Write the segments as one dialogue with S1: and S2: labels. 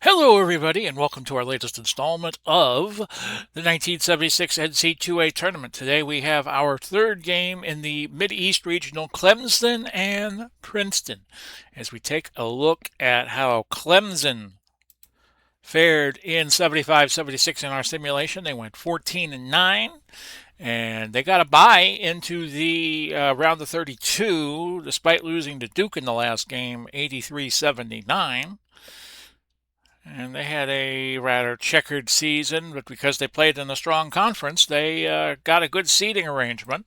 S1: Hello, everybody, and welcome to our latest installment of the 1976 NCAA tournament. Today we have our third game in the Mideast Regional, Clemson and Princeton, as we take a look at how Clemson fared in 75-76 in our simulation. They went 14-9, and they got a bye into the round of 32, despite losing to Duke in the last game, 83-79. And they had a rather checkered season, but because they played in a strong conference, they got a good seeding arrangement.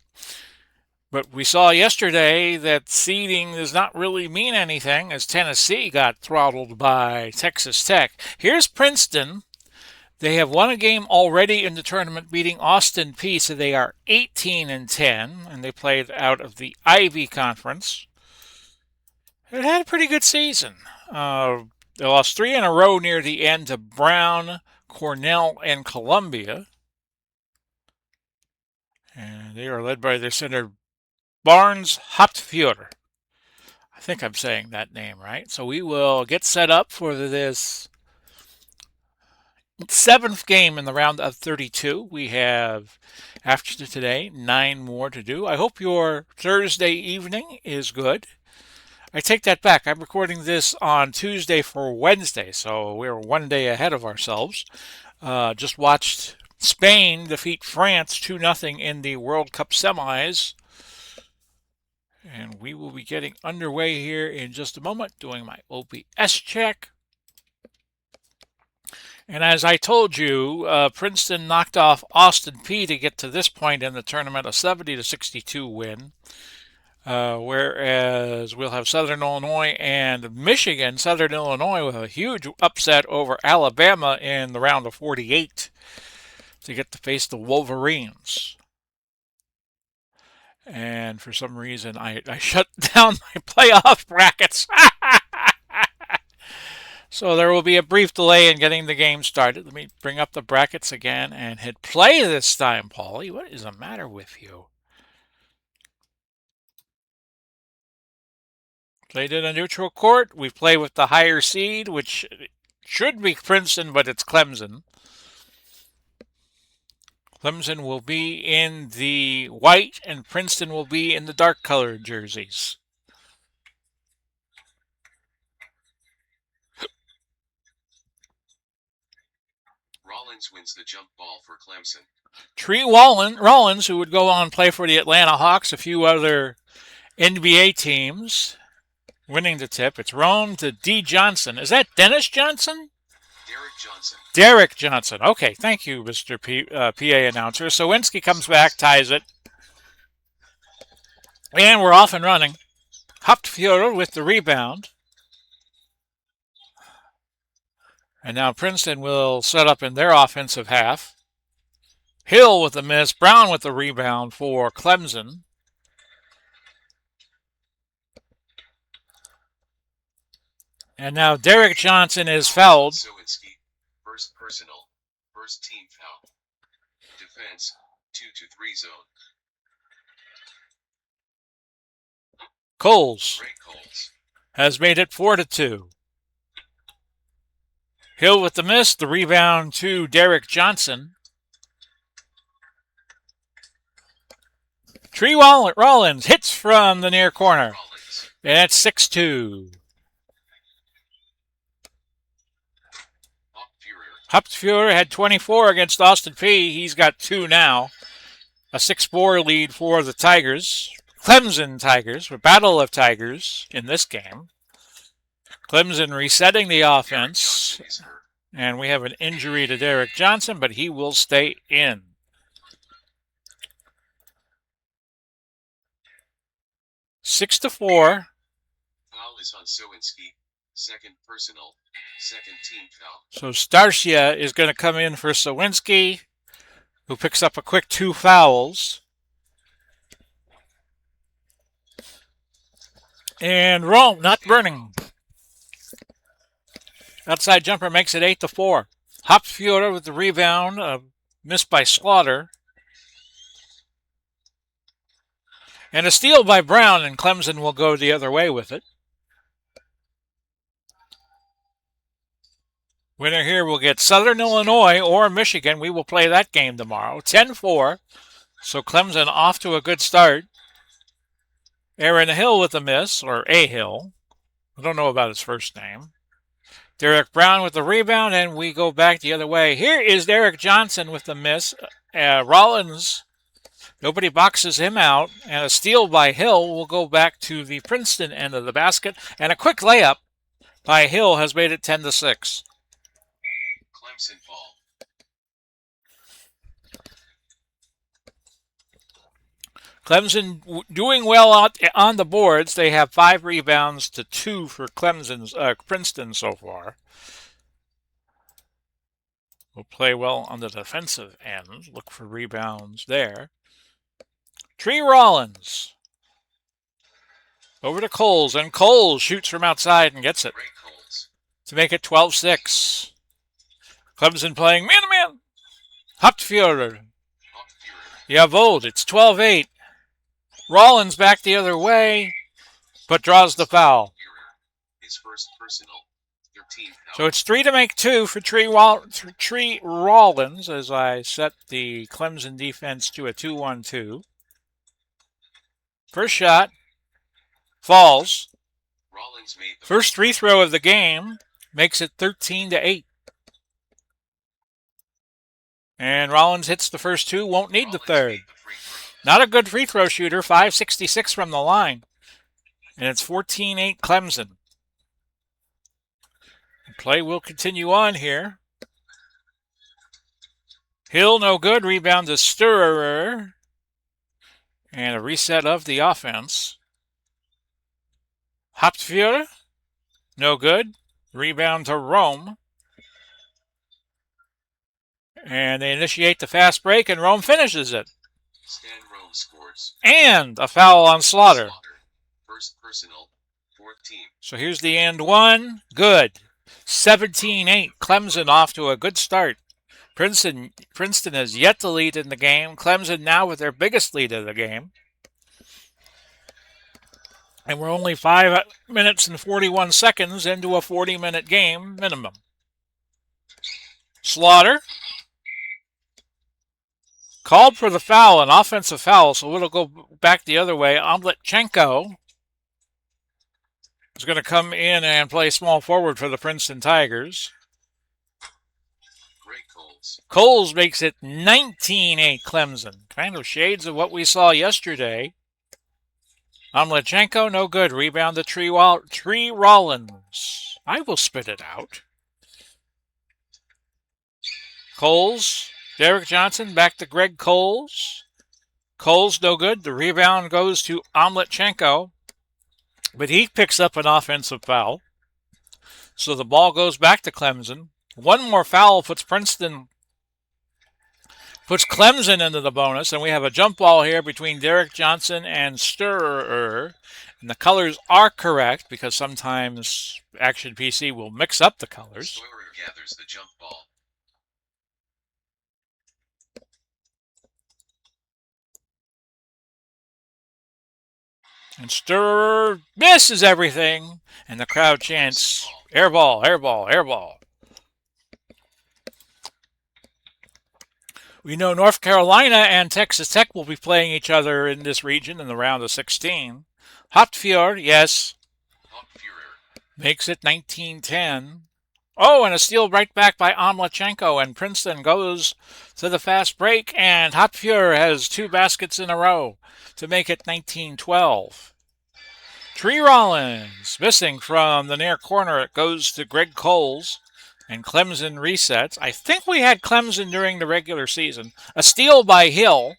S1: But we saw yesterday that seeding does not really mean anything, as Tennessee got throttled by Texas Tech. Here's Princeton. They have won a game already in the tournament, beating Austin Peay, so they are 18-10, and they played out of the Ivy Conference. It had a pretty good season. They lost 3 in a row near the end to Brown, Cornell, and Columbia. And they are led by their center, Barnes Hoptfjord. I think I'm saying that name right. So we will get set up for this 7th game in the round of 32. We have, after today, 9 more to do. I hope your Thursday evening is good. I take that back. I'm recording this on Tuesday for Wednesday, so we're one day ahead of ourselves. Just watched Spain defeat France 2-0 in the World Cup semis. And we will be getting underway here in just a moment, doing my OPS check. And as I told you, Princeton knocked off Austin Peay to get to this point in the tournament, a 70-62 win. Whereas we'll have Southern Illinois and Michigan. Southern Illinois with a huge upset over Alabama in the round of 48 to get to face the Wolverines. And for some reason, I shut down my playoff brackets. So there will be a brief delay in getting the game started. Let me bring up the brackets again and hit play this time, Paulie. What is the matter with you? Played in a neutral court. We play with the higher seed, which should be Princeton, but it's Clemson. Clemson will be in the white, and Princeton will be in the dark-colored jerseys.
S2: Rollins wins the jump ball for Clemson.
S1: Tree Rollins, who would go on and play for the Atlanta Hawks, a few other NBA teams, winning the tip. It's Rome to D. Johnson. Is that Dennis Johnson?
S2: Derek Johnson.
S1: Derek Johnson. Okay, thank you, Mr. PA announcer. Sowinski comes back, ties it. And we're off and running. Hoptfjord with the rebound. And now Princeton will set up in their offensive half. Hill with the miss. Brown with the rebound for Clemson. And now Derek Johnson is fouled.
S2: Sowinski, first personal, first team foul. Defense, 2-3 zone.
S1: Coles
S2: Ray Coles
S1: has made it 4-2. Hill with the miss. The rebound to Derek Johnson. Tree Rollins hits from the near corner.
S2: Rollins.
S1: And that's 6-2. Hoptfjord had 24 against Austin Peay. He's got 2 now. A 6-4 lead for the Tigers. Clemson Tigers, a battle of Tigers in this game. Clemson resetting the offense. And we have an injury to Derek Johnson, but he will stay in. Six to 4.
S2: Foul is on Sowinski. Second personal. Second team foul.
S1: So Starcia is going to come in for Sawinski, who picks up a quick 2 fouls. And Rome not burning. Outside jumper makes it 8-4. Hopfiora with the rebound, missed by Slaughter. And a steal by Brown, and Clemson will go the other way with it. Winner here will get Southern Illinois or Michigan. We will play that game tomorrow. 10-4. So Clemson off to a good start. Aaron Hill with a miss, or A. Hill. I don't know about his first name. Derek Brown with the rebound, and we go back the other way. Here is Derek Johnson with the miss. Rollins, nobody boxes him out, and a steal by Hill will go back to the Princeton end of the basket, and a quick layup by Hill has made it 10-6.
S2: Clemson ball.
S1: Clemson doing well on the boards. They have 5 rebounds to 2 for Princeton so far. Will play well on the defensive end. Look for rebounds there. Tree Rollins. Over to Coles, and Coles shoots from outside and gets it to make it 12-6. Clemson playing man-to-man. Hopfiora. Jawohl, it's 12-8. Rollins back the other way, but draws the foul.
S2: His first personal. 13 foul.
S1: So it's 3 to make 2 for Tree Rollins as I set the Clemson defense to a 2-1-2. First shot. Falls.
S2: Rollins made the
S1: First free throw of the game makes it 13-8. And Rollins hits the first 2, won't need the third. Not a good free throw shooter, 566 from the line. And it's 14-8 Clemson. The play will continue on here. Hill no good, rebound to Sturrer. And a reset of the offense. Hopfiora, no good. Rebound to Rome. And they initiate the fast break, and Rome finishes it.
S2: Stan Rome scores.
S1: And a foul on Slaughter.
S2: First personal. 14.
S1: So here's the end one. Good. 17-8. Clemson off to a good start. Princeton has yet to lead in the game. Clemson now with their biggest lead of the game. And we're only 5 minutes and 41 seconds into a 40-minute game minimum. Slaughter. Called for the foul, an offensive foul, so it'll go back the other way. Omletchenko is going to come in and play small forward for the Princeton Tigers.
S2: Great Coles.
S1: Coles makes it 19-8 Clemson. Kind of shades of what we saw yesterday. Omletchenko, no good. Rebound to Tree Rollins. I will spit it out. Coles. Derek Johnson back to Greg Coles. Coles no good. The rebound goes to Omletchenko. But he picks up an offensive foul. So the ball goes back to Clemson. One more foul puts Clemson into the bonus. And we have a jump ball here between Derek Johnson and Sturrer. And the colors are correct because sometimes Action PC will mix up the colors.
S2: Sawyer gathers the jump ball.
S1: And Sturrer misses everything, and the crowd chants, air ball, air ball, air ball. We know North Carolina and Texas Tech will be playing each other in this region in the round of 16. Hopfiora, yes, makes it 19-10. Oh, and a steal right back by Omletchenko, and Princeton goes to the fast break, and Hopfiora has 2 baskets in a row to make it 19-12. Tree Rollins missing from the near corner. It goes to Greg Coles, and Clemson resets. I think we had Clemson during the regular season. A steal by Hill.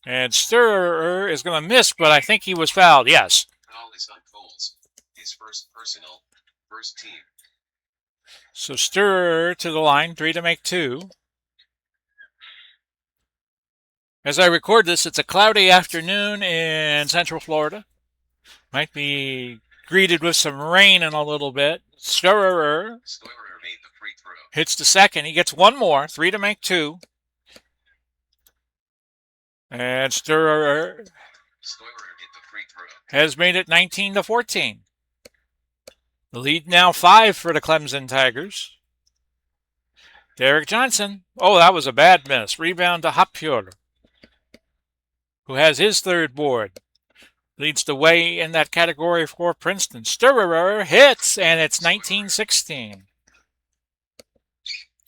S1: And Sturrer is going to miss, but I think he was fouled. Yes.
S2: Foul is on Coles. His first personal, first team.
S1: So Sturrer to the line, 3 to make 2. As I record this, it's a cloudy afternoon in Central Florida. Might be greeted with some rain in a little bit. Sturrer
S2: made the free throw.
S1: Hits the second. He gets one more, 3 to make 2. And Sturrer
S2: hit the free throw.
S1: Has made it 19 to 14. The lead now 5 for the Clemson Tigers. Derek Johnson. Oh, that was a bad miss. Rebound to Hopfield, who has his third board. Leads the way in that category for Princeton. Sturrer hits, and it's 19-16.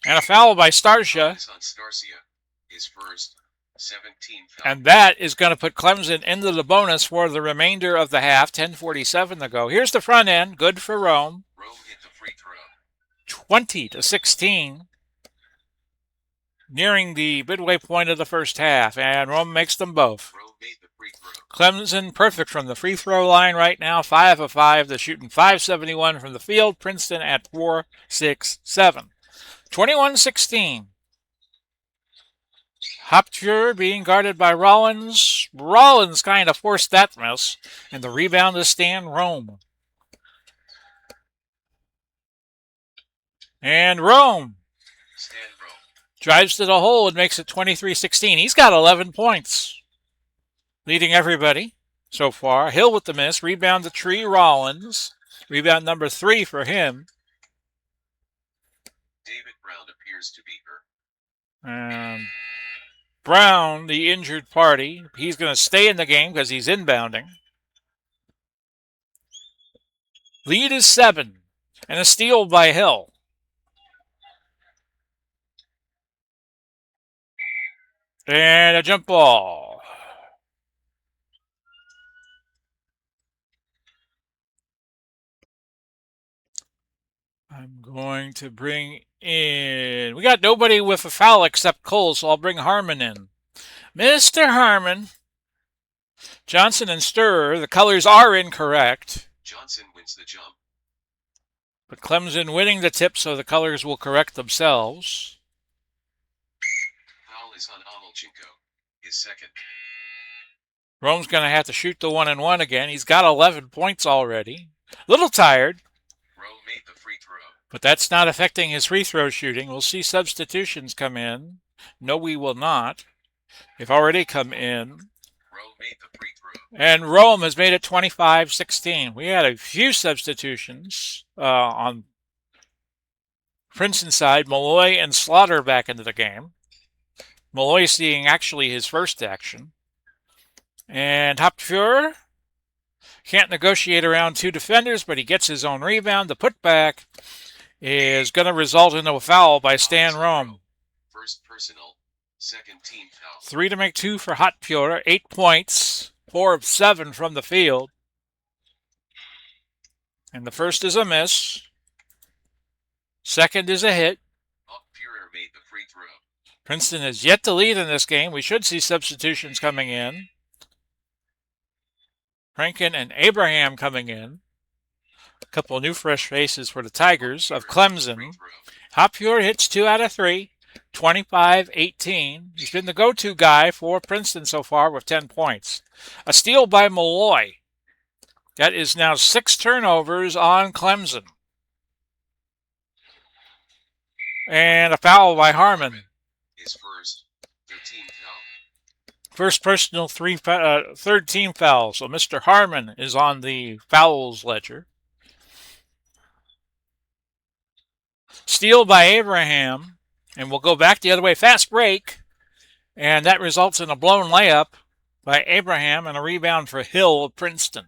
S1: And a foul by Starsia.
S2: His first 17 foul.
S1: And that is going to put Clemson into the bonus for the remainder of the half. 10:47 to go. Here's the front end. Good for Rome.
S2: Rome hit the free throw.
S1: 20 to 16. Nearing the midway point of the first half. And Rome makes them both.
S2: Rome made the free throw.
S1: Clemson perfect from the free throw line right now. 5 of 5. They're shooting .571 from the field. Princeton at 4.67. 21-16. Hopfield being guarded by Rollins. Rollins kind of forced that miss. And the rebound is Stan Rome. And Rome drives to the hole and makes it 23-16. He's got 11 points. Leading everybody so far. Hill with the miss. Rebound to Tree Rollins. Rebound number 3 for him.
S2: David Brown appears to be hurt.
S1: And Brown, the injured party, he's going to stay in the game because he's inbounding. Lead is 7. And a steal by Hill. And a jump ball. I'm going to bring in... We got nobody with a foul except Cole, so I'll bring Harmon in. Mr. Harmon. Johnson and Sturrer. The colors are incorrect.
S2: Johnson wins the jump.
S1: But Clemson winning the tip, so the colors will correct themselves.
S2: Foul is on Amelchenko. His second.
S1: Rome's going to have to shoot the 1-and-1 again. He's got 11 points already. Little tired.
S2: Rome made the free throw.
S1: But that's not affecting his free throw shooting. We'll see substitutions come in. No, we will not. They've already come in.
S2: Rome made the free throw.
S1: And Rome has made it 25-16. We had a few substitutions on Princeton side. Malloy and Slaughter back into the game. Malloy seeing actually his first action. And Hopfield can't negotiate around 2 defenders, but he gets his own rebound. The putback is going to result in a foul by Stan Rome.
S2: First personal, second team foul.
S1: 3 to make 2 for Hopfield. 8 points, 4 of 7 from the field. And the first is a miss. Second is a hit.
S2: Hopfield made the free throw.
S1: Princeton is yet to lead in this game. We should see substitutions coming in. Rankin and Abraham coming in. A couple of new fresh faces for the Tigers of Clemson. Hopfield hits 2 out of 3. 25-18. He's been the go-to guy for Princeton so far with 10 points. A steal by Malloy. That is now 6 turnovers on Clemson. And a foul by Harmon.
S2: His first 13 foul.
S1: First personal third team foul. So Mr. Harmon is on the fouls ledger. Steal by Abraham. And we'll go back the other way. Fast break. And that results in a blown layup by Abraham and a rebound for Hill of Princeton.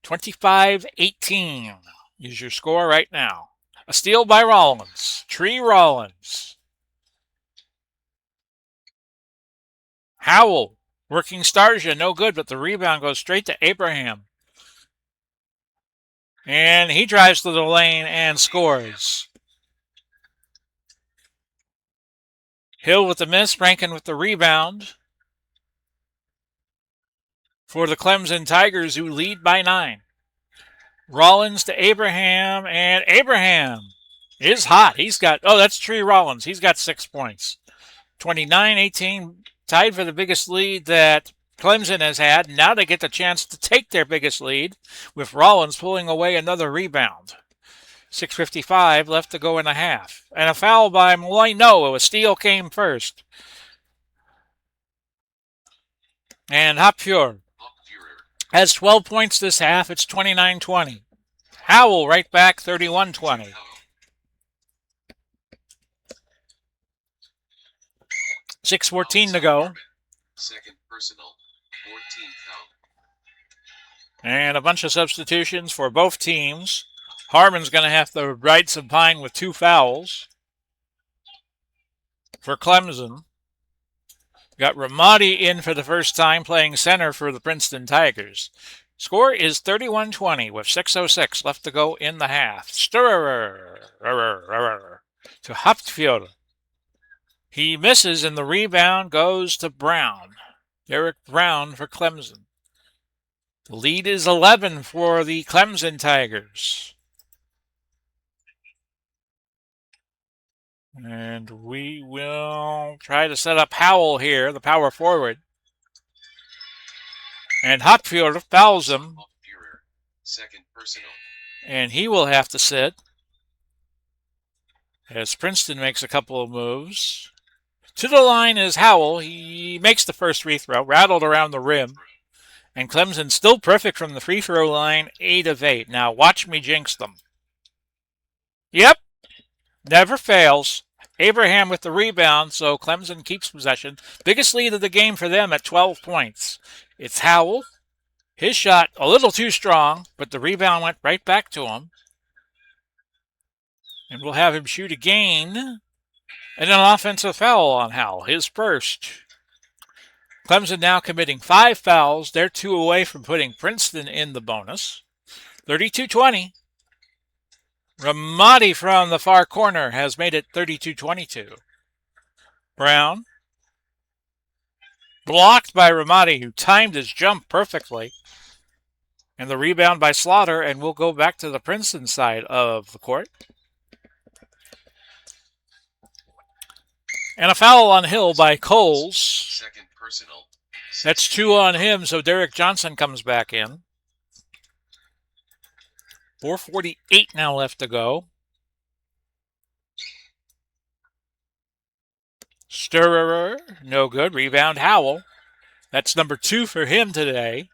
S1: 25-18 is your score right now. A steal by Rollins. Tree Rollins. Howell working Starsia. No good, but the rebound goes straight to Abraham. And he drives to the lane and scores. Hill with the miss. Rankin with the rebound. for the Clemson Tigers, who lead by 9. Rollins to Abraham, and Abraham is hot. He's got, that's Tree Rollins. He's got 6 points. 29-18, tied for the biggest lead that Clemson has had. Now they get the chance to take their biggest lead with Rollins pulling away another rebound. 6:55 left to go in the half. And a foul by Malloy. No, a steal came first. And Hopfjord has 12 points this half. It's 29-20. Howell right back, 31-20. $6:14 to go.
S2: Second personal, 14 foul.
S1: And a bunch of substitutions for both teams. Harmon's going to have to ride some pine with 2 fouls. For Clemson, got Ramadi in for the first time, playing center for the Princeton Tigers. Score is 31-20 with 6:06 left to go in the half. Sturrer to Hopfjord. He misses, and the rebound goes to Brown. Derek Brown for Clemson. The lead is 11 for the Clemson Tigers. And we will try to set up Howell here, the power forward. And Hopfjord fouls him.
S2: Second personal.
S1: And he will have to sit as Princeton makes a couple of moves. To the line is Howell. He makes the first free throw, rattled around the rim. And Clemson still perfect from the free throw line, 8 of 8. Now watch me jinx them. Yep, never fails. Abraham with the rebound, so Clemson keeps possession. Biggest lead of the game for them at 12 points. It's Howell. His shot a little too strong, but the rebound went right back to him. And we'll have him shoot again. And an offensive foul on Howell, his first. Clemson now committing 5 fouls. They're 2 away from putting Princeton in the bonus. 32-20. Ramadi from the far corner has made it 32-22. Brown. Blocked by Ramadi, who timed his jump perfectly. And the rebound by Slaughter, and we'll go back to the Princeton side of the court. And a foul on Hill by Coles.
S2: Second personal.
S1: That's 2 on him, so Derek Johnson comes back in. 4:48 now left to go. Sturrer, no good. Rebound, Howell. That's number 2 for him today.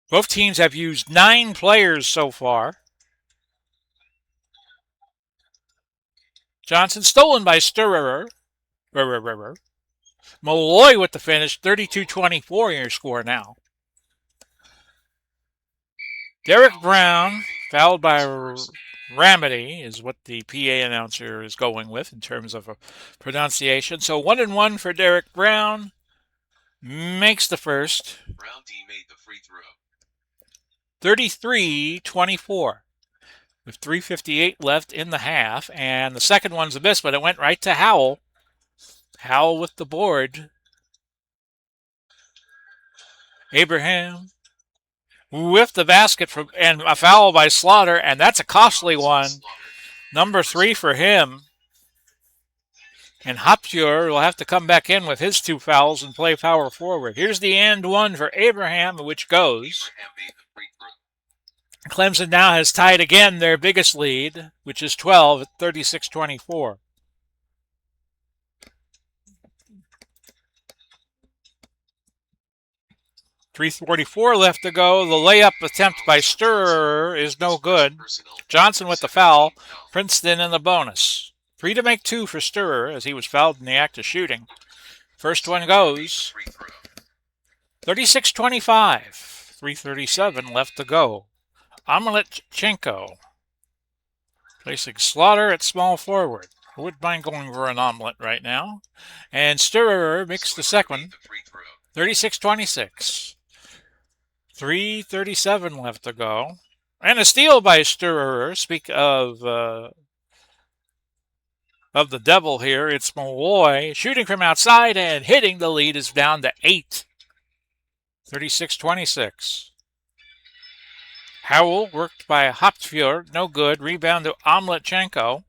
S1: Both teams have used 9 players so far. Johnson stolen by Sturrer. Malloy with the finish, 32-24 your score now. Derek Brown, fouled by Ramady, is what the PA announcer is going with in terms of a pronunciation. So 1-1 for Derek Brown. Makes the first.
S2: Brown D made the free throw.
S1: 33-24. With 3:58 left in the half. And the second one's a miss, but it went right to Howell. Howell with the board. Abraham with the basket and a foul by Slaughter, and that's a costly one. Number 3 for him. And Hopfjord will have to come back in with his 2 fouls and play power forward. Here's the and one for Abraham, which goes. Clemson now has tied again their biggest lead, which is 12 at 36-24. .344 left to go. The layup attempt by Sturrer is no good. Johnson with the foul. Princeton in the bonus. 3 to make 2 for Sturrer as he was fouled in the act of shooting. First one goes. 36-25. 3:37 left to go. Omeletchenko placing Slaughter at small forward. I wouldn't mind going for an omelet right now. And Sturrer makes the second. 36-26. 3:37 left to go. And a steal by Sturrer. Speak of the devil here. It's Malloy shooting from outside and hitting. The lead is down to 8. 36-26. Howell worked by Hopfjord, no good. Rebound to Omletchenko.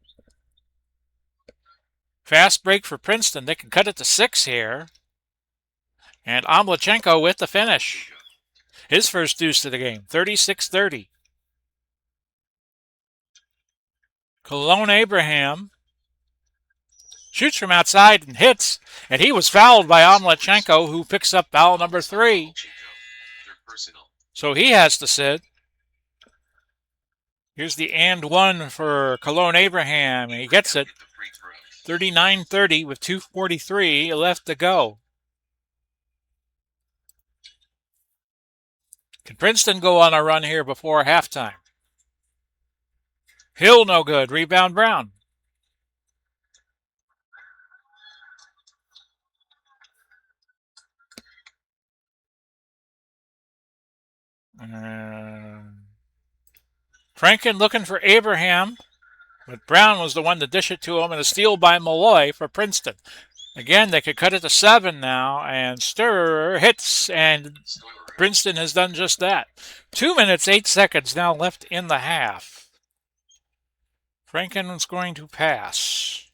S1: Fast break for Princeton. They can cut it to 6 here. And Omletchenko with the finish. His first deuce to the game, 36-30. Cologne Abraham shoots from outside and hits, and he was fouled by Omletchenko, who picks up foul number 3. So he has to sit. Here's the and one for Cologne Abraham, and he gets it. 39-30 with 2:43 left to go. Can Princeton go on a run here before halftime? Hill no good. Rebound Brown. Franken looking for Abraham, but Brown was the one to dish it to him, and a steal by Malloy for Princeton. Again, they could cut it to 7 now, and Stirrer hits, and Princeton has done just that. 2 minutes, 8 seconds now left in the half. Franken's going to pass.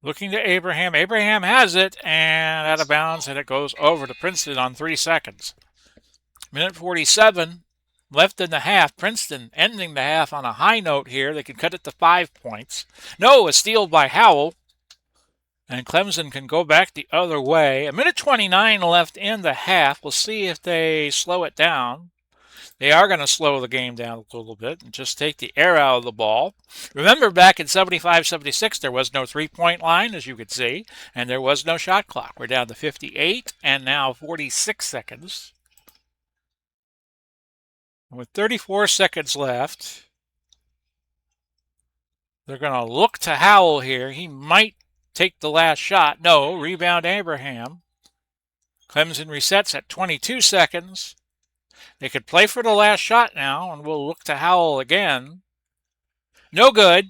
S1: Looking to Abraham. Abraham has it, and out of bounds, and it goes over to Princeton on 3 seconds. Minute 47 left in the half. Princeton ending the half on a high note here. They can cut it to 5 points. No, a steal by Howell. And Clemson can go back the other way. A minute 29 left in the half. We'll see if they slow it down. They are going to slow the game down a little bit and just take the air out of the ball. Remember, back in 75-76, there was no three-point line, as you could see, and there was no shot clock. We're down to 58 and now 46 seconds. With 34 seconds left, they're going to look to Howell here. He might take the last shot. No, rebound Abraham. Clemson resets at 22 seconds. They could play for the last shot now, and we'll look to Howell again. No good.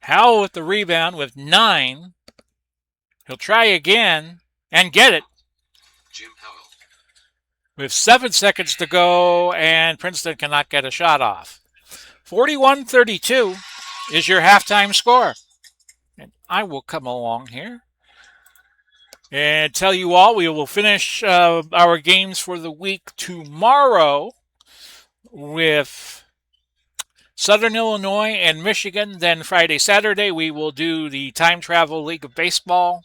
S1: Howell with the rebound with 9. He'll try again and get it.
S2: Jim Howell.
S1: With 7 seconds to go, and Princeton cannot get a shot off. 41-32 is your halftime score. And I will come along here and tell you all we will finish our games for the week tomorrow with Southern Illinois and Michigan. Then Friday, Saturday, we will do the Time Travel League of Baseball.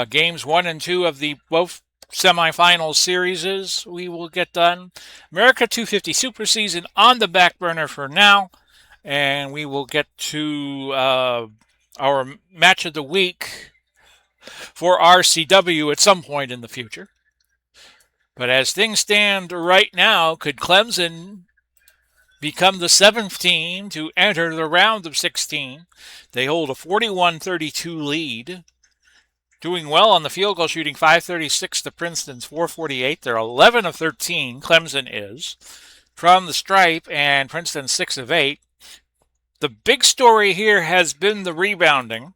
S1: Games 1 and 2 of the both semifinal series we will get done. America 250 Super Season on the back burner for now. And we will get to our match of the week for RCW at some point in the future. But as things stand right now, could Clemson become the 7th team to enter the round of 16? They hold a 41-32 lead. Doing well on the field goal shooting, 536 to Princeton's 448. They're 11 of 13, Clemson is, from the stripe, and Princeton 6 of 8. The big story here has been the rebounding.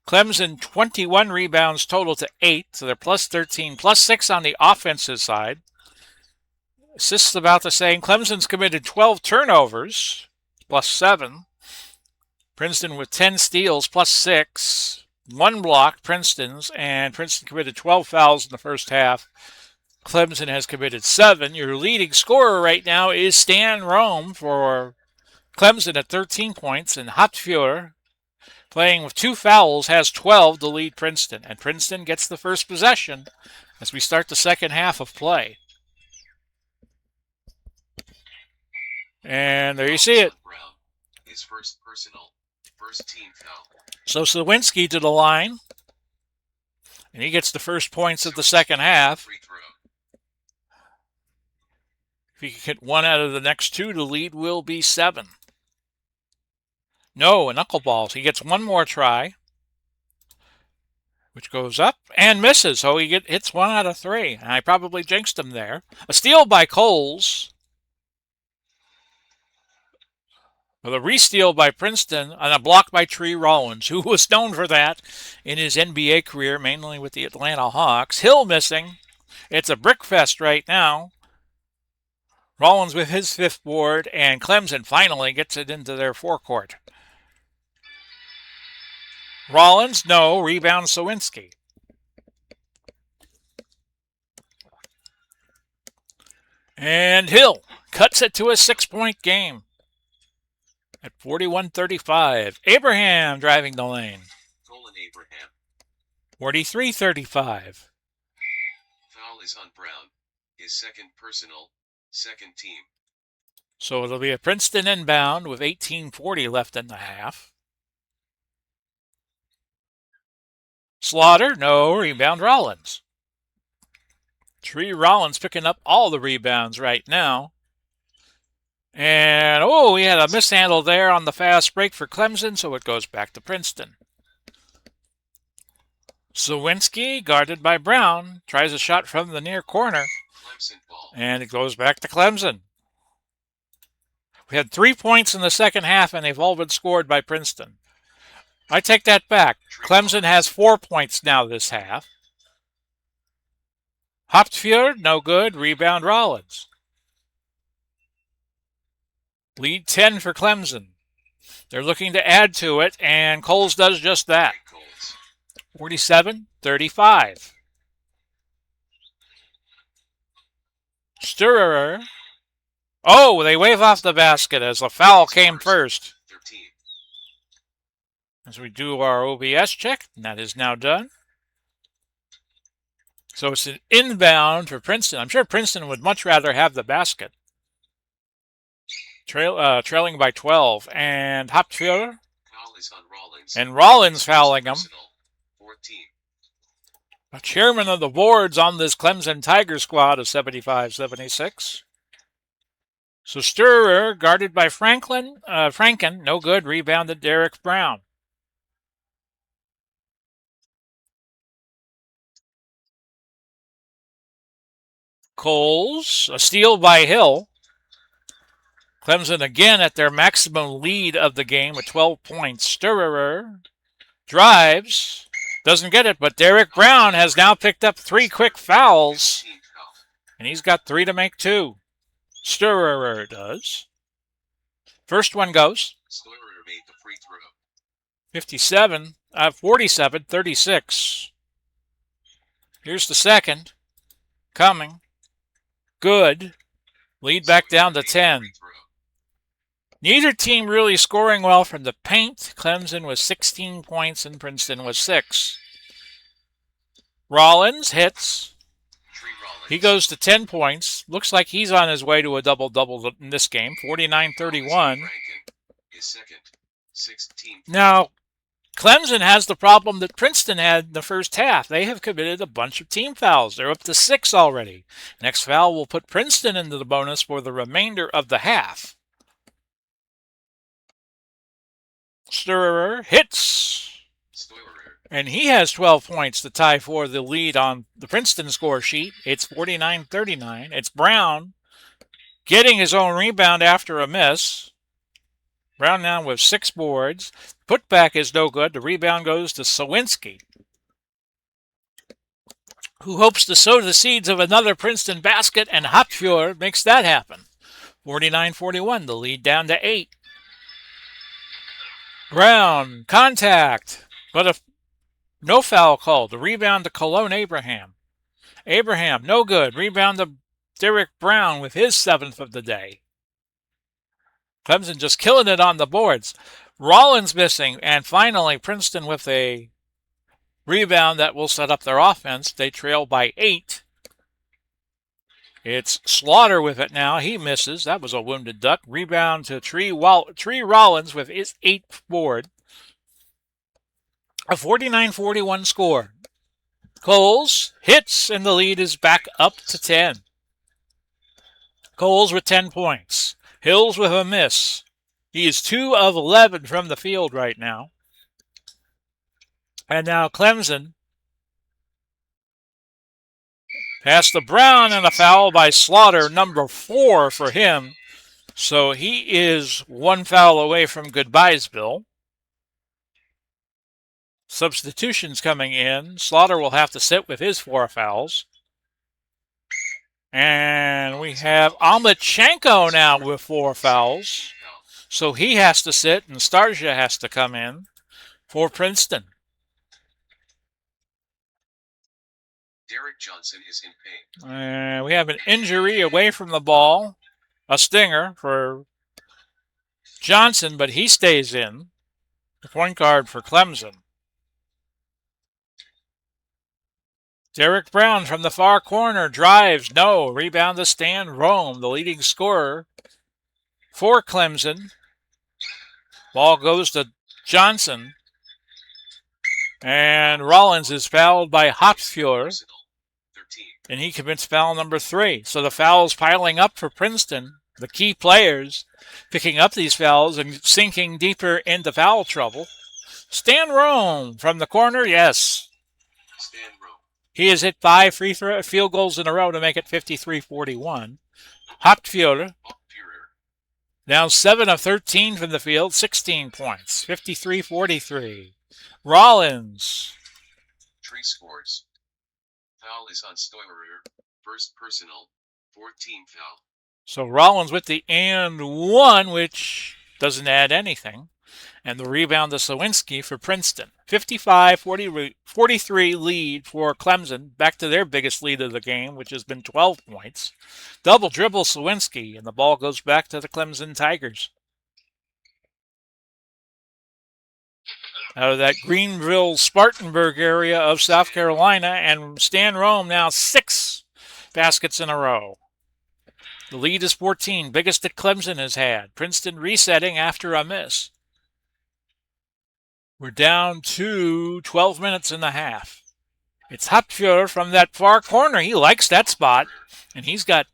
S1: Clemson 21 rebounds total to 8, so they're plus 13, plus 6 on the offensive side. Assists about the same. Clemson's committed 12 turnovers, plus 7. Princeton with 10 steals, plus 6. 1 block, Princeton's, and Princeton committed 12 fouls in the first half. Clemson has committed 7. Your leading scorer right now is Stan Rome for Clemson at 13 points, and Hopfjord, playing with 2 fouls, has 12 to lead Princeton. And Princeton gets the first possession as we start the second half of play. And there you see it.
S2: His first personal, first team foul.
S1: So Slawinski to the line, and he gets the first points of the second half. If he can hit 1 out of the next 2, the lead will be 7. No, a knuckleballs. He gets 1 more try, which goes up and misses. So he hits 1 out of 3. And I probably jinxed him there. A steal by Coles. With a re-steal by Princeton and a block by Tree Rollins, who was known for that in his NBA career, mainly with the Atlanta Hawks. Hill missing. It's a brick fest right now. Rollins with his fifth board, and Clemson finally gets it into their forecourt. Rollins, no. Rebound Sawinski. And Hill cuts it to a 6-point game at 41-35. Abraham driving the lane.
S2: Colin Abraham.
S1: 43-35.
S2: Foul is on Brown. His second personal, second team.
S1: So it'll be a Princeton inbound with 18:40 left in the half. Slaughter, no. Rebound Rollins. Tree Rollins picking up all the rebounds right now. And, we had a mishandle there on the fast break for Clemson, so it goes back to Princeton. Sawinski, guarded by Brown, tries a shot from the near corner.
S2: Clemson ball.
S1: And it goes back to Clemson. We had 3 points in the second half, and they've all been scored by Princeton. I take that back. Clemson has 4 points now this half. Hopfjord, no good. Rebound Rollins. Lead 10 for Clemson. They're looking to add to it, and Coles does just that. 47-35. Sturrer. Oh, they wave off the basket as the foul came first.
S2: 13.
S1: As we do our OBS check, and that is now done. So it's an inbound for Princeton. I'm sure Princeton would much rather have the basket. Trailing by 12. And Hopfjord.
S2: Foul is on Rollins.
S1: And Rollins fouling him.
S2: 14.
S1: A chairman of the boards on this Clemson Tiger squad of 75-76. So Sturrer, guarded by Franken, no good. Rebounded Derek Brown. Coles, a steal by Hill. Clemson again at their maximum lead of the game with 12 points. Sturrer drives, doesn't get it, but Derek Brown has now picked up 3 quick fouls, and he's got 3 to make 2. Sturrer does. First one goes.
S2: Sturrer made the free throw.
S1: 47-36. Here's the second. Coming. Good. Lead back down to 10. Neither team really scoring well from the paint. Clemson was 16 points and Princeton was 6. Rollins hits. He goes to 10 points. Looks like he's on his way to a double-double in this game. 49-31. Now, Clemson has the problem that Princeton had in the first half. They have committed a bunch of team fouls. They're up to 6 already. Next foul will put Princeton into the bonus for the remainder of the half. Sturrer hits. And he has 12 points to tie for the lead on the Princeton score sheet. It's 49-39. It's Brown getting his own rebound after a miss. Brown now with 6 boards. Putback is no good. The rebound goes to Sawinski, who hopes to sow the seeds of another Princeton basket, and Hopfjord makes that happen. 49-41, the lead down to 8. Brown, contact, but no foul called. The rebound to Cologne Abraham. Abraham, no good. Rebound to Derek Brown with his 7th of the day. Clemson just killing it on the boards. Rollins missing, and finally Princeton with a rebound that will set up their offense. They trail by 8. It's Slaughter with it now. He misses. That was a wounded duck. Rebound to Tree Rollins with his 8th board. A 49-41 score. Coles hits, and the lead is back up to 10. Coles with 10 points. Hills with a miss. He is 2 of 11 from the field right now. And now Clemson pass to Brown, and a foul by Slaughter, number 4 for him. So he is one foul away from goodbyesville. Substitutions coming in. Slaughter will have to sit with his 4 fouls. And we have Almachenko now with 4 fouls. So he has to sit, and Starja has to come in for Princeton.
S2: Derek Johnson is in pain.
S1: And we have an injury away from the ball. A stinger for Johnson, but he stays in. The point guard for Clemson. Derek Brown from the far corner drives. No. Rebound to Stan Rome, the leading scorer for Clemson. Ball goes to Johnson. And Rollins is fouled by Hopfjord. And he commits foul number 3. So the fouls piling up for Princeton. The key players picking up these fouls and sinking deeper into foul trouble. Stan Rome from the corner, yes.
S2: Stan Rome.
S1: He has hit 5 field goals in a row to make it 53-41. Hopfjord now 7 of 13 from the field, 16 points, 53-43. Rollins.
S2: 3 scores. Foul is on Stoiberer. First personal, 14 foul.
S1: So Rollins with the and 1, which doesn't add anything. And the rebound to Sawinski for Princeton. 55-43 lead for Clemson. Back to their biggest lead of the game, which has been 12 points. Double dribble Sawinski, and the ball goes back to the Clemson Tigers. Out of that Greenville-Spartanburg area of South Carolina, and Stan Rome now 6 baskets in a row. The lead is 14, biggest that Clemson has had. Princeton resetting after a miss. We're down to 12 minutes and a half. It's Hopfjord from that far corner. He likes that spot, and he's got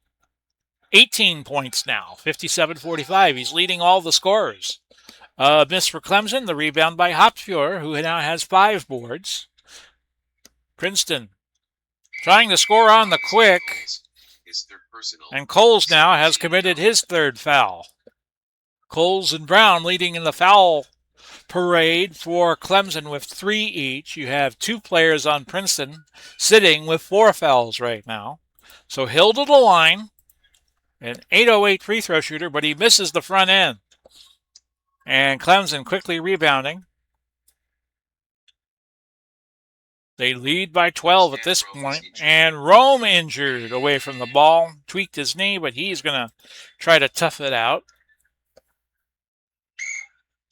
S1: 18 points now, 57-45. He's leading all the scorers. Miss for Clemson, the rebound by Hopfjord, who now has 5 boards. Princeton trying to score on the quick, and Coles now has committed his 3rd foul. Coles and Brown leading in the foul parade for Clemson with 3 each. You have 2 players on Princeton sitting with 4 fouls right now. So Hill to the line, an 808 free throw shooter, but he misses the front end. And Clemson quickly rebounding. They lead by 12 at this point. And Rome injured away from the ball. Tweaked his knee, but he's going to try to tough it out.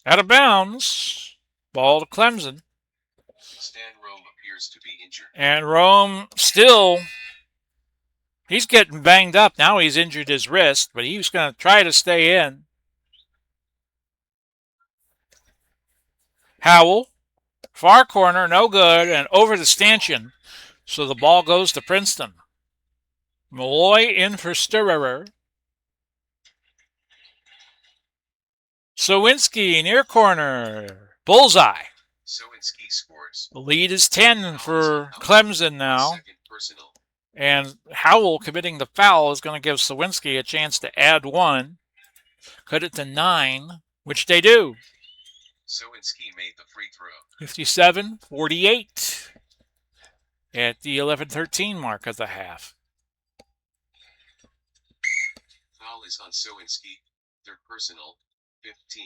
S1: Out of bounds. Ball to Clemson.
S2: Stan Rome appears to be injured.
S1: And Rome still, he's getting banged up. Now he's injured his wrist, but he's going to try to stay in. Howell, far corner, no good, and over to Stanchion. So the ball goes to Princeton. Malloy in for Sturrer. Sawinski, near corner. Bullseye.
S2: Sawinski scores.
S1: The lead is 10 for Clemson now. And Howell committing the foul is going to give Sawinski a chance to add 1. Cut it to 9, which they do.
S2: Sawinski made the free throw.
S1: 57-48 at the 11-13 mark of the half.
S2: Foul is on Sawinski. Their personal, 15.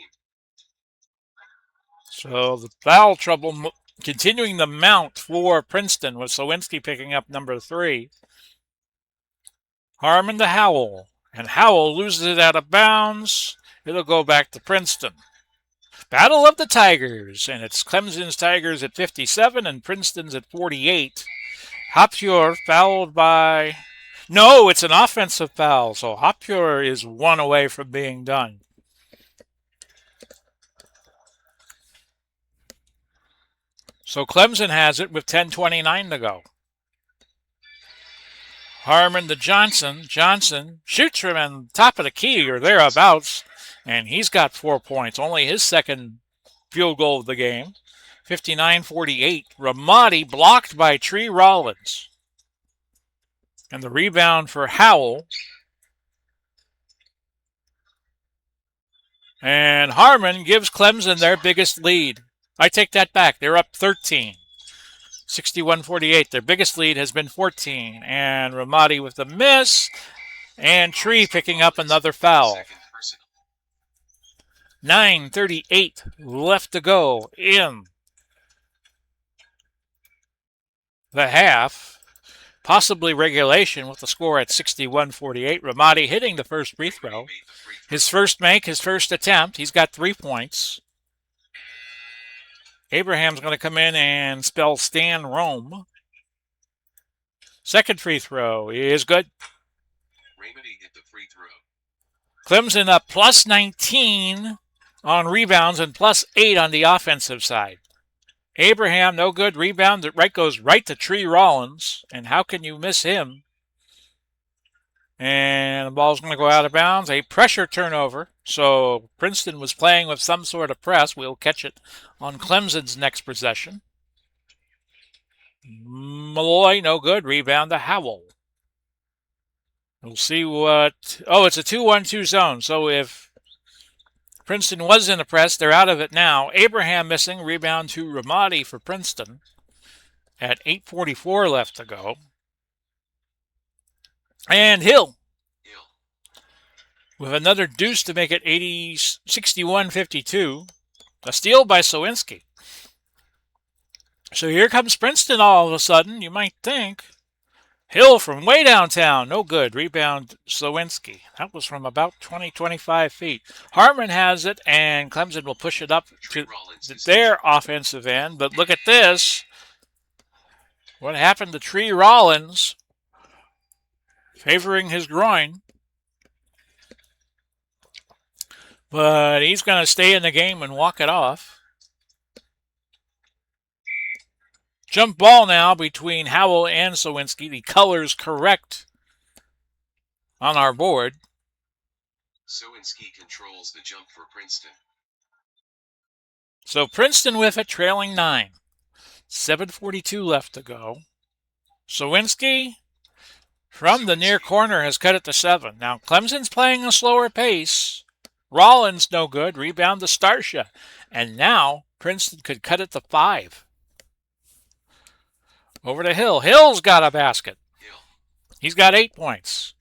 S1: So the foul trouble continuing to mount for Princeton with Sawinski picking up number 3. Harmon to Howell. And Howell loses it out of bounds. It'll go back to Princeton. Battle of the Tigers. And it's Clemson's Tigers at 57 and Princeton's at 48. Hopfjord fouled by... No, it's an offensive foul. So Hopfjord is 1 away from being done. So Clemson has it with 10:29 to go. Harmon to Johnson. Johnson shoots from on top of the key or thereabouts, and he's got 4 points. Only his 2nd field goal of the game. 59-48. Ramadi blocked by Tree Rollins. And the rebound for Howell. And Harmon gives Clemson their biggest lead. I take that back. They're up 13. 61-48. Their biggest lead has been 14. And Ramadi with the miss. And Tree picking up another foul. 9:38 left to go in the half. Possibly regulation with the score at 61-48. Ramadi hitting the first free throw. His first make, his first attempt. He's got 3 points. Abraham's going to come in and spell Stan Rome. Second free throw is good.
S2: Ramadi hit the free throw.
S1: Clemson up plus 19 on rebounds and plus 8 on the offensive side. Abraham, no good. Rebound that goes right to Tree Rollins. And how can you miss him? And the ball's going to go out of bounds. A pressure turnover. So Princeton was playing with some sort of press. We'll catch it on Clemson's next possession. Malloy, no good. Rebound to Howell. We'll see what... Oh, it's a 2-1-2 zone. So if Princeton was in a press, they're out of it now. Abraham missing. Rebound to Ramadi for Princeton at 8:44 left to go. And Hill with another deuce to make it 61-52. A steal by Sowinski. So here comes Princeton all of a sudden, you might think. Hill from way downtown, no good. Rebound Sowinski. That was from about 20-25 feet. Harmon has it, and Clemson will push it up to their offensive end. But look at this. What happened to Tree Rollins? Favoring his groin. But he's going to stay in the game and walk it off. Jump ball now between Howell and Sowinski. The colors correct on our board.
S2: Sowinski controls the jump for Princeton.
S1: So Princeton with it, trailing 9. 7:42 left to go. Sowinski from the near corner has cut it to 7. Now Clemson's playing a slower pace. Rollins no good. Rebound to Starsha. And now Princeton could cut it to 5. Over to Hill. Hill's got a basket. He's got 8 points.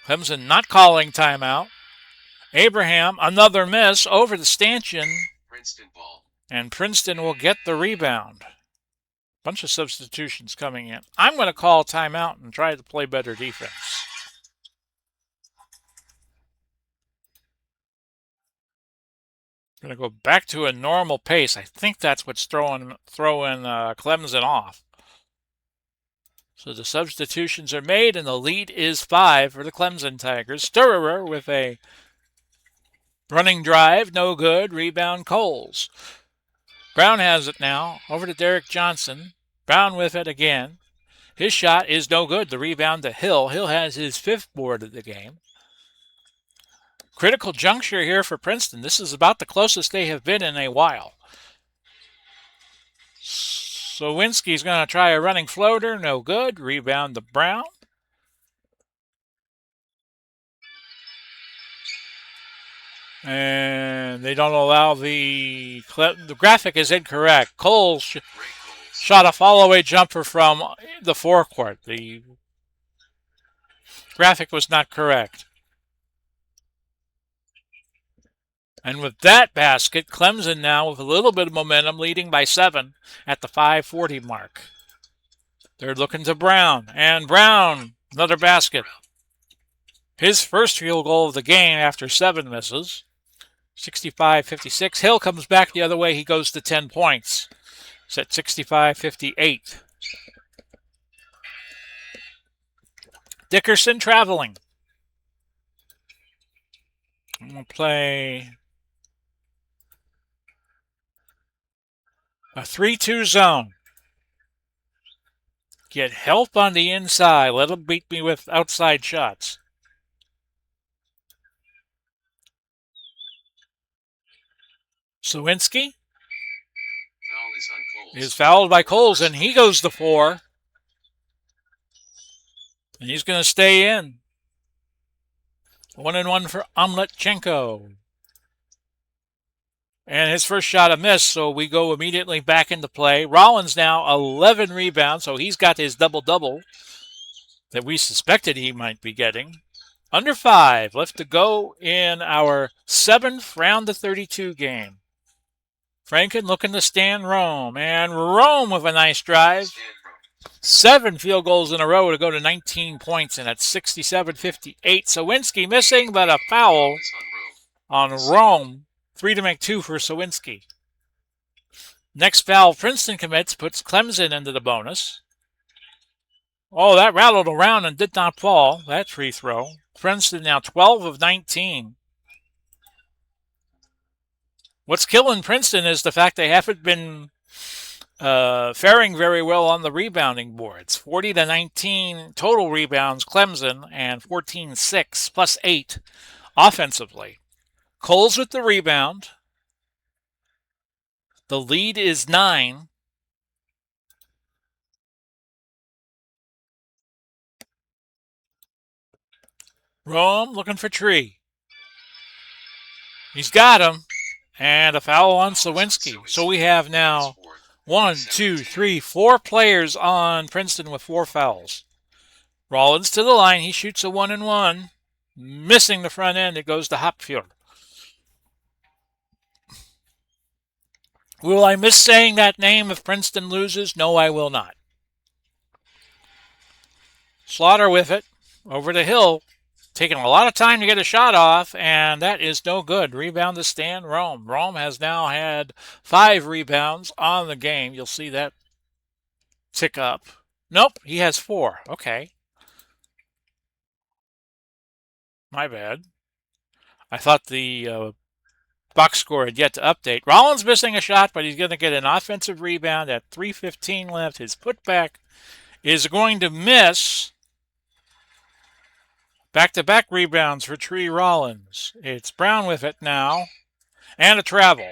S1: Clemson not calling timeout. Abraham, another miss over the stanchion.
S2: Princeton ball.
S1: And Princeton will get the rebound. Bunch of substitutions coming in. I'm going to call timeout and try to play better defense. Going to go back to a normal pace. I think that's what's throwing Clemson off. So the substitutions are made, and the lead is 5 for the Clemson Tigers. Sturrer with a running drive, no good. Rebound Coles. Brown has it now. Over to Derek Johnson. Brown with it again. His shot is no good. The rebound to Hill. Hill has his 5th board of the game. Critical juncture here for Princeton. This is about the closest they have been in a while. Sowinski's going to try a running floater. No good. Rebound to Brown. And they don't allow the graphic is incorrect. Cole shot a follow-away jumper from the forecourt. The graphic was not correct. And with that basket, Clemson now with a little bit of momentum, leading by 7 at the 5:40 mark. They're looking to Brown. And Brown, another basket. His first field goal of the game after 7 misses. 65-56. Hill comes back the other way. He goes to 10 points. It's at 65-58. Dickerson traveling. We'll play a 3-2 zone. Get help on the inside. Let them beat me with outside shots. Sowinski is fouled by Coles, and he goes to 4. And he's going to stay in. 1-1 for Omletchenko. And his first shot a miss, so we go immediately back into play. Rollins now 11 rebounds, so he's got his double-double that we suspected he might be getting. Under 5 left to go in our 7th round of 32 game. Franken looking to stand Rome, and Rome with a nice drive. 7 field goals in a row to go to 19 points, and that's 67-58. Sawinski missing, but a foul on Rome. 3 to make 2 for Sawinski. Next foul Princeton commits puts Clemson into the bonus. Oh, that rattled around and did not fall. That free throw. Princeton now 12 of 19. What's killing Princeton is the fact they haven't been faring very well on the rebounding boards. 40 to 19 total rebounds, Clemson, and 14-6 plus 8 offensively. Coles with the rebound. The lead is 9. Rome looking for Tree. He's got him. And a foul on Sawinski. So we have now 1, 2, 3, 4 players on Princeton with 4 fouls. Rollins to the line. He shoots a 1-1. Missing the front end. It goes to Hopfield. Will I miss saying that name if Princeton loses? No, I will not. Slaughter with it. Over the hill. Taking a lot of time to get a shot off, and that is no good. Rebound to Stan Rome. Rome has now had 5 rebounds on the game. You'll see that tick up. Nope, he has 4. Okay. My bad. I thought the box score had yet to update. Rollins missing a shot, but he's going to get an offensive rebound at 3:15 left. His putback is going to miss. Back-to-back rebounds for Tree Rollins. It's Brown with it now. And a travel.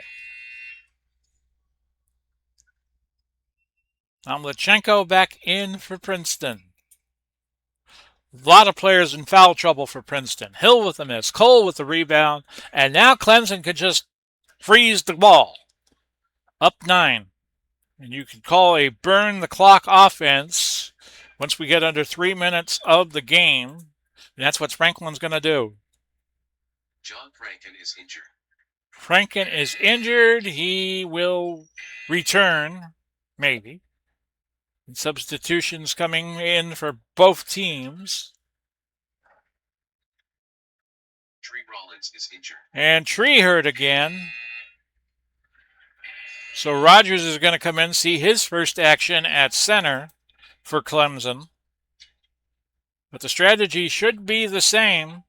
S1: Omletchenko back in for Princeton. A lot of players in foul trouble for Princeton. Hill with the miss. Cole with the rebound. And now Clemson could just freeze the ball. Up 9. And you could call a burn the clock offense once we get under 3 minutes of the game. And that's what Franklin's going to do.
S2: John Franken is injured.
S1: Franken is injured. He will return, maybe. And substitutions coming in for both teams.
S2: Tree Rollins is injured.
S1: And Tree hurt again. So Rogers is going to come in, see his first action at center for Clemson. But the strategy should be the same.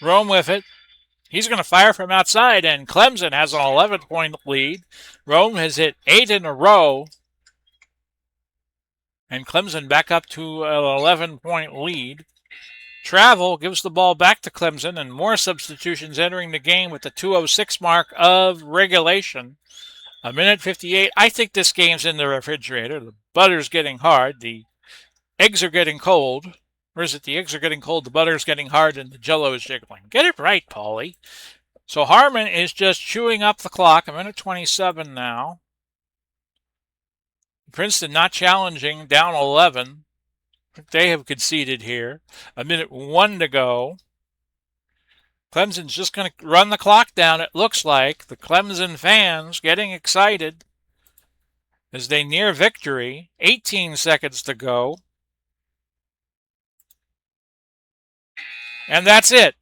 S1: Rome with it. He's going to fire from outside, and Clemson has an 11-point lead. Rome has hit 8 in a row. And Clemson back up to an 11-point lead. Travel gives the ball back to Clemson, and more substitutions entering the game with the 2:06 mark of regulation. 1:58. I think this game's in the refrigerator. The butter's getting hard. The eggs are getting cold. Or is it the eggs are getting cold, the butter's getting hard, and the jello is jiggling? Get it right, Paulie. So Harmon is just chewing up the clock. 1:27 now. Princeton not challenging, down 11. They have conceded here. 1:01 to go. Clemson's just going to run the clock down, it looks like. The Clemson fans getting excited as they near victory. 18 seconds to go. And that's it.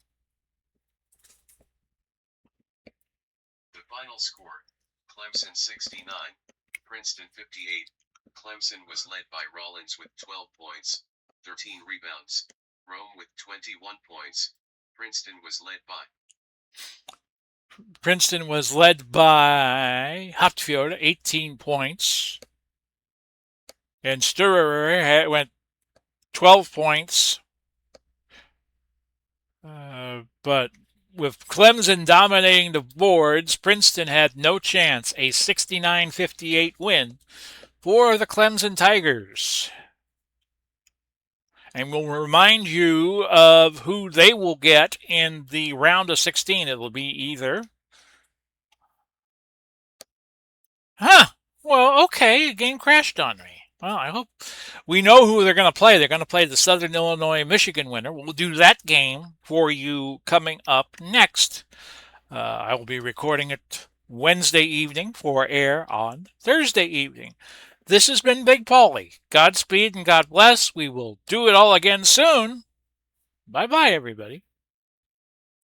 S2: The final score, Clemson 69, Princeton 58. Clemson was led by Rollins with 12 points, 13 rebounds. Rome with 21 points. Princeton was led
S1: by Hopfield, 18 points. And Sturer went 12 points. But with Clemson dominating the boards, Princeton had no chance. A 69-58 win for the Clemson Tigers. And we'll remind you of who they will get in the round of 16. It'll be either. Huh. Well, okay. The game crashed on me. Well, I hope we know who they're going to play. They're going to play the Southern Illinois Michigan winner. We'll do that game for you coming up next. I will be recording it Wednesday evening for air on Thursday evening. This has been Big Paulie. Godspeed and God bless. We will do it all again soon. Bye bye, everybody.